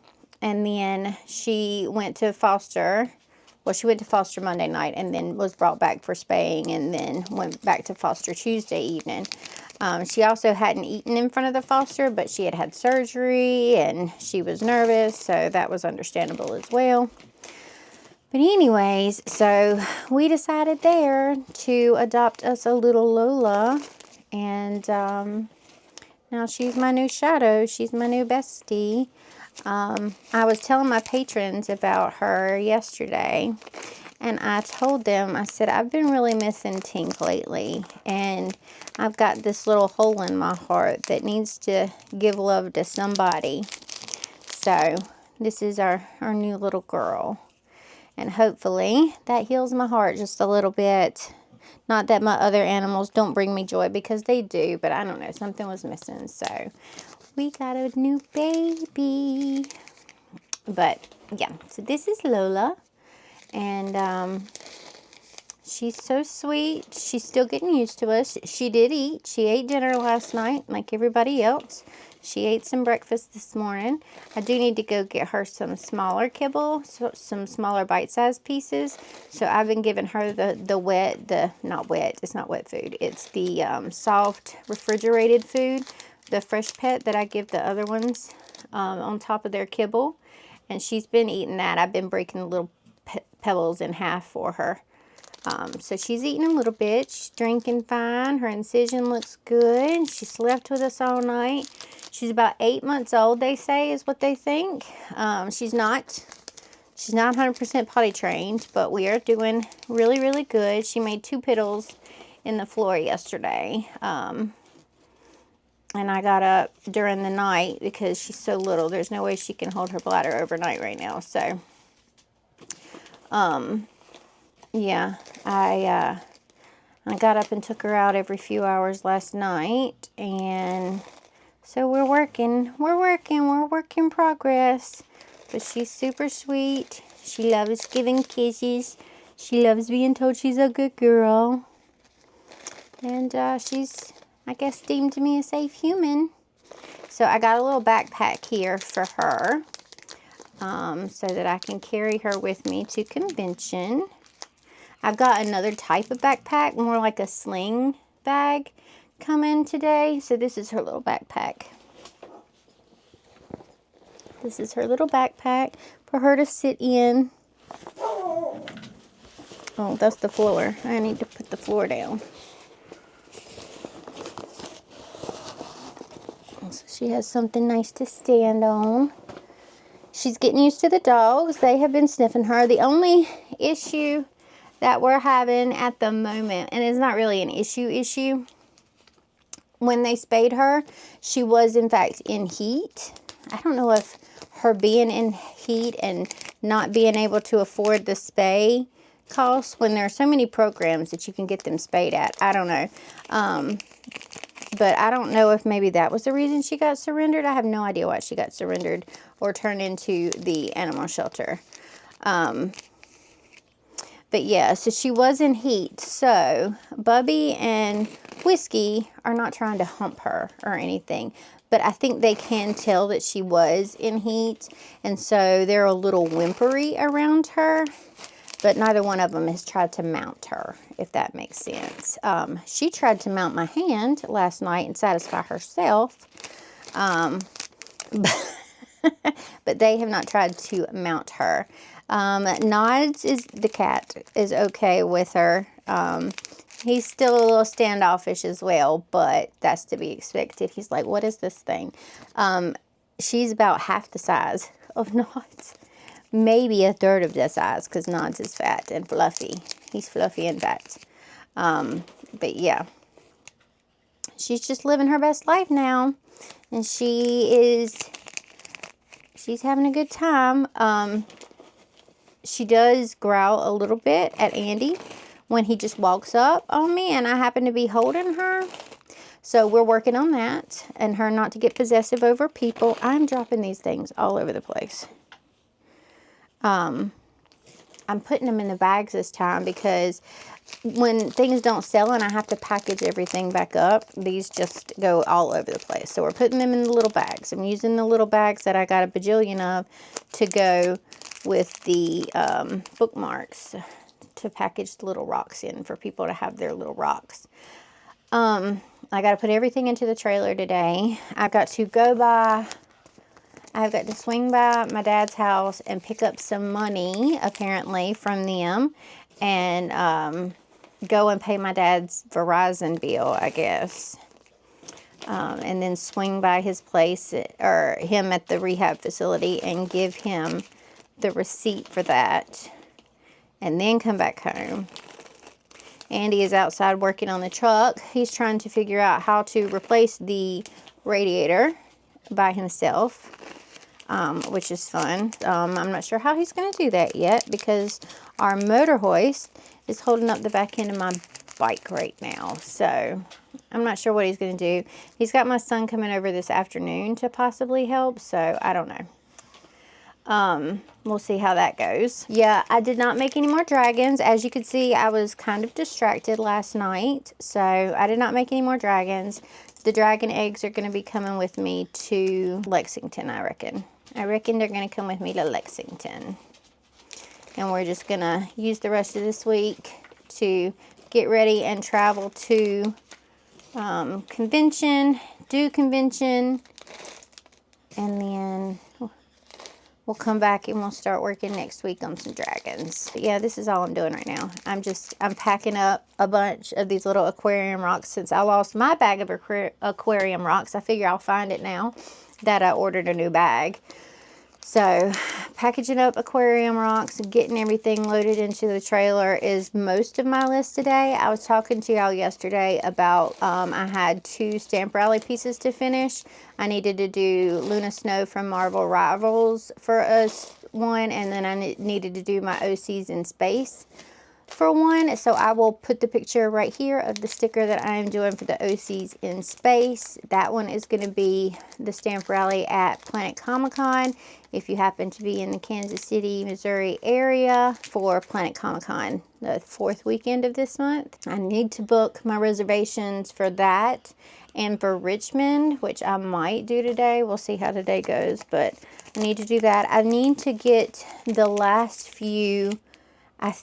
and then she went to foster. Well, she went to foster Monday night and then was brought back for spaying and then went back to foster Tuesday evening. She also hadn't eaten in front of the foster, but she had had surgery and she was nervous, so that was understandable as well. But anyways, so we decided there to adopt us a little Lola, and now she's my new shadow. She's my new bestie. I was telling my patrons about her yesterday, and I told them, I said, I've been really missing Tink lately, and I've got this little hole in my heart that needs to give love to somebody. So this is our new little girl, and hopefully that heals my heart just a little bit. Not that my other animals don't bring me joy, because they do, but I don't know, something was missing, so we got a new baby. But yeah, so this is Lola, and she's so sweet. She's still getting used to us. She did eat. She ate dinner last night like everybody else. She ate some breakfast this morning. I do need to go get her some smaller kibble, so some smaller bite-sized pieces. So I've been giving her not wet, it's not wet food. It's the soft refrigerated food, the Fresh Pet that I give the other ones on top of their kibble. And she's been eating that. I've been breaking the little pebbles in half for her. So she's eating a little bit. She's drinking fine. Her incision looks good. She slept with us all night. She's about 8 months old, they say, is what they think. She's not 100% potty trained, but we are doing really, really good. She made 2 piddles in the floor yesterday. And I got up during the night because she's so little. There's no way she can hold her bladder overnight right now. So, yeah, I got up and took her out every few hours last night. And so we're work in progress. But she's super sweet. She loves giving kisses. She loves being told she's a good girl. And she's, I guess, deemed to me a safe human. So I got a little backpack here for her so that I can carry her with me to convention. I've got another type of backpack, more like a sling bag, coming today. So this is her little backpack. This is her little backpack for her to sit in. Oh, that's the floor. I need to put the floor down. So she has something nice to stand on. She's getting used to the dogs. They have been sniffing her. The only issue that we're having at the moment, and it's not really an issue, when they spayed her, she was in fact in heat. I don't know if her being in heat and not being able to afford the spay costs when there are so many programs that you can get them spayed at. I don't know. But I don't know if maybe that was the reason she got surrendered. I have no idea why she got surrendered or turned into the animal shelter. But yeah, so she was in heat. So Bubby and Whiskey are not trying to hump her or anything. But I think they can tell that she was in heat. And so they're a little whimpery around her. But neither one of them has tried to mount her, if that makes sense. She tried to mount my hand last night and satisfy herself. But they have not tried to mount her. Nods, the cat, is okay with her. He's still a little standoffish as well, but that's to be expected. He's like, what is this thing? She's about half the size of Nods. Maybe a third of the size, because Nods is fat and fluffy. He's fluffy and fat. But yeah, she's just living her best life now. And she's having a good time. She does growl a little bit at Andy when he just walks up on me and I happen to be holding her. So we're working on that and her not to get possessive over people. I'm dropping these things all over the place. I'm putting them in the bags this time because when things don't sell and I have to package everything back up, these just go all over the place. So we're putting them in the little bags. I'm using the little bags that I got a bajillion of to go with the bookmarks to package the little rocks in for people to have their little rocks. I got to put everything into the trailer today. I've got to swing by my dad's house and pick up some money, apparently, from them. And go and pay my dad's Verizon bill, I guess. And then swing by his place, or him at the rehab facility, and give him the receipt for that. And then come back home. Andy is outside working on the truck. He's trying to figure out how to replace the radiator by himself. Which is fun. I'm not sure how he's going to do that yet because our motor hoist is holding up the back end of my bike right now. So I'm not sure what he's going to do. He's got my son coming over this afternoon to possibly help. So I don't know. We'll see how that goes. Yeah, I did not make any more dragons. As you can see, I was kind of distracted last night. So I did not make any more dragons. The dragon eggs are going to be coming with me to Lexington, I reckon. I reckon they're going to come with me to Lexington. And we're just going to use the rest of this week to get ready and travel to convention, do convention, and then we'll come back and we'll start working next week on some dragons. But yeah, this is all I'm doing right now. I'm packing up a bunch of these little aquarium rocks since I lost my bag of aquarium rocks. I figure I'll find it now that I ordered a new bag. So packaging up aquarium rocks and getting everything loaded into the trailer is most of my list today. I was talking to y'all yesterday about I had 2 Stamp Rally pieces to finish. I needed to do Luna Snow from Marvel Rivals for us one, and then I needed to do my OCs in Space for one. So I will put the picture right here of the sticker that I am doing for the OCs in Space. That one is going to be the Stamp Rally at Planet Comic-Con. If you happen to be in the Kansas City, Missouri area for Planet Comic-Con, the 4th weekend of this month. I need to book my reservations for that and for Richmond, which I might do today. We'll see how today goes, but I need to do that. I need to get the last few, I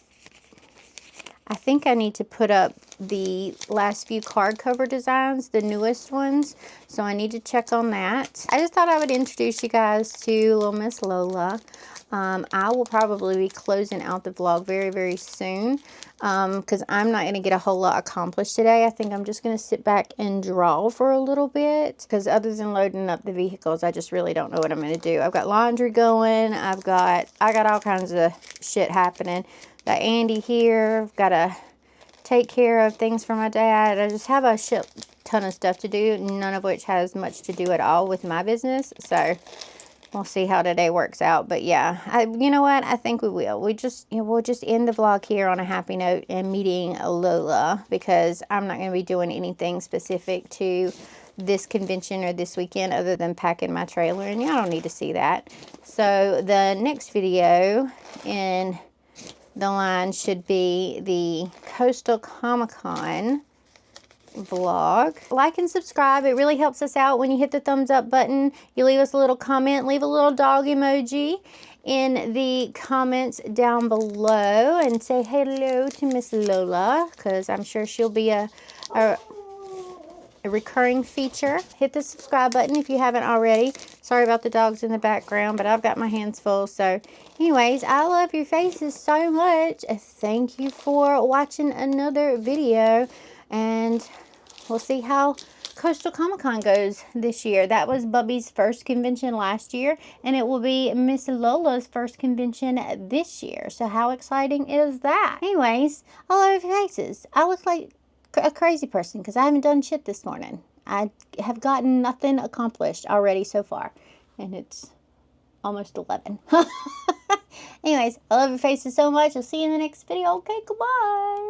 think I need to put up the last few card cover designs, the newest ones. So I need to check on that. I just thought I would introduce you guys to little Miss Lola. I will probably be closing out the vlog very, very soon because I'm not going to get a whole lot accomplished today. I think I'm just going to sit back and draw for a little bit because other than loading up the vehicles, I just really don't know what I'm going to do. I've got laundry going. I got all kinds of shit happening. Got Andy here. I've got to take care of things for my dad. I just have a shit ton of stuff to do, none of which has much to do at all with my business. So we'll see how today works out. But yeah, you know what? I think we will. We'll just end the vlog here on a happy note and meeting Lola, because I'm not going to be doing anything specific to this convention or this weekend other than packing my trailer, and y'all don't need to see that. So the next video in the line should be the Coastal Comic-Con vlog. Like and subscribe. It really helps us out when you hit the thumbs up button. You leave us a little comment, leave a little dog emoji in the comments down below, and say hello to Miss Lola, because I'm sure she'll be a recurring feature. Hit the subscribe button if you haven't already. Sorry about the dogs in the background, but I've got my hands full. So anyways, I love your faces so much. Thank you for watching another video, and we'll see how Coastal Comic-Con goes this year. That was Bubby's first convention last year, and it will be Miss Lola's first convention this year. So how exciting is that? Anyways, I love your faces. I look like a crazy person because I haven't done shit this morning. I have gotten nothing accomplished already so far, and it's almost 11. Anyways, I love your faces so much. I'll see you in the next video. Okay, goodbye.